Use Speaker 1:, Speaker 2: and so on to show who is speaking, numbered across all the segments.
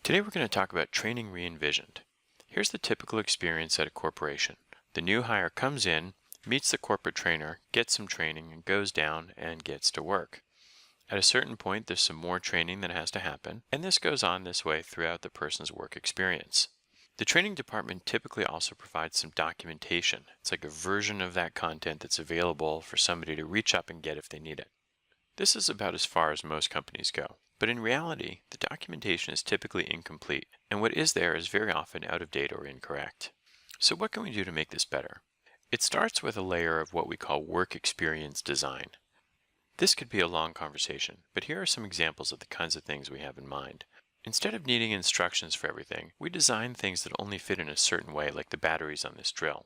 Speaker 1: Today we're going to talk about training re-envisioned. Here's the typical experience at a corporation. The new hire comes in, meets the corporate trainer, gets some training, and goes down and gets to work. At a certain point, there's some more training that has to happen, and this goes on this way throughout the person's work experience. The training department typically also provides some documentation. It's like a version of that content that's available for somebody to reach up and get if they need it. This is about as far as most companies go. But in reality, the documentation is typically incomplete, and what is there is very often out of date or incorrect. So what can we do to make this better? It starts with a layer of what we call work experience design. This could be a long conversation, but here are some examples of the kinds of things we have in mind. Instead of needing instructions for everything, we design things that only fit in a certain way, like the batteries on this drill.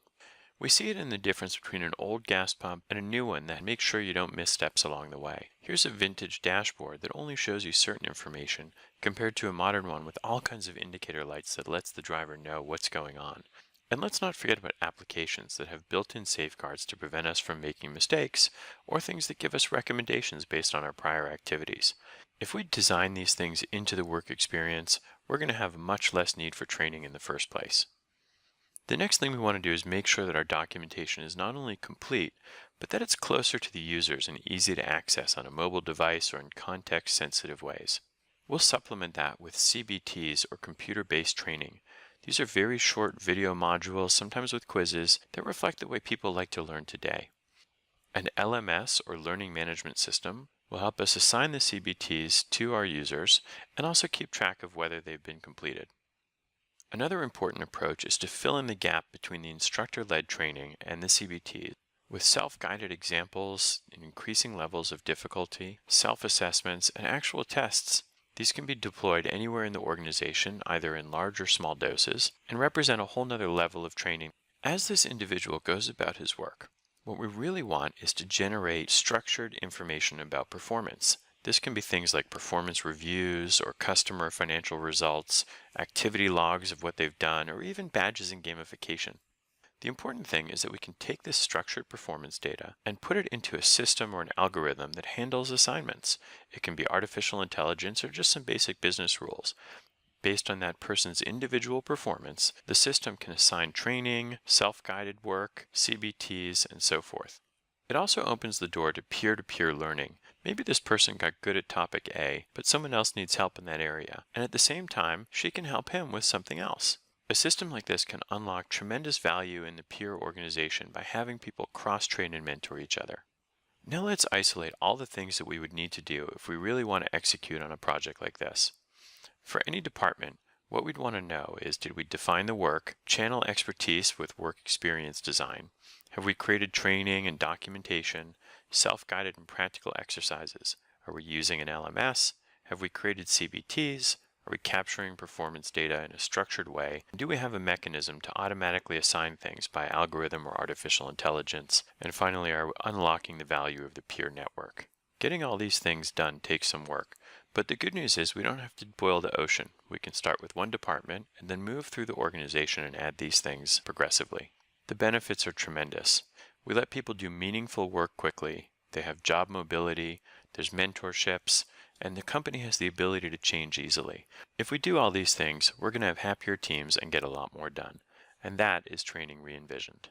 Speaker 1: We see it in the difference between an old gas pump and a new one that makes sure you don't miss steps along the way. Here's a vintage dashboard that only shows you certain information compared to a modern one with all kinds of indicator lights that lets the driver know what's going on. And let's not forget about applications that have built-in safeguards to prevent us from making mistakes, or things that give us recommendations based on our prior activities. If we design these things into the work experience, we're going to have much less need for training in the first place. The next thing we want to do is make sure that our documentation is not only complete, but that it's closer to the users and easy to access on a mobile device or in context-sensitive ways. We'll supplement that with CBTs or computer-based training. These are very short video modules, sometimes with quizzes, that reflect the way people like to learn today. An LMS or learning management system will help us assign the CBTs to our users and also keep track of whether they've been completed. Another important approach is to fill in the gap between the instructor-led training and the CBTs with self-guided examples in increasing levels of difficulty, self-assessments, and actual tests. These can be deployed anywhere in the organization, either in large or small doses, and represent a whole nother level of training. As this individual goes about his work, what we really want is to generate structured information about performance. This can be things like performance reviews or customer financial results, activity logs of what they've done, or even badges and gamification. The important thing is that we can take this structured performance data and put it into a system or an algorithm that handles assignments. It can be artificial intelligence or just some basic business rules. Based on that person's individual performance, the system can assign training, self-guided work, CBTs, and so forth. It also opens the door to peer-to-peer learning. Maybe this person got good at topic A, but someone else needs help in that area, and at the same time, she can help him with something else. A system like this can unlock tremendous value in the peer organization by having people cross-train and mentor each other. Now let's isolate all the things that we would need to do if we really want to execute on a project like this. For any department, what we'd want to know is, did we define the work, channel expertise with work experience design? Have we created training and documentation, self-guided and practical exercises? Are we using an LMS? Have we created CBTs? Are we capturing performance data in a structured way? And do we have a mechanism to automatically assign things by algorithm or artificial intelligence? And finally, are we unlocking the value of the peer network? Getting all these things done takes some work, but the good news is we don't have to boil the ocean. We can start with one department and then move through the organization and add these things progressively. The benefits are tremendous. We let people do meaningful work quickly. They have job mobility, there's mentorships, and the company has the ability to change easily. If we do all these things, we're going to have happier teams and get a lot more done. And that is training re-envisioned.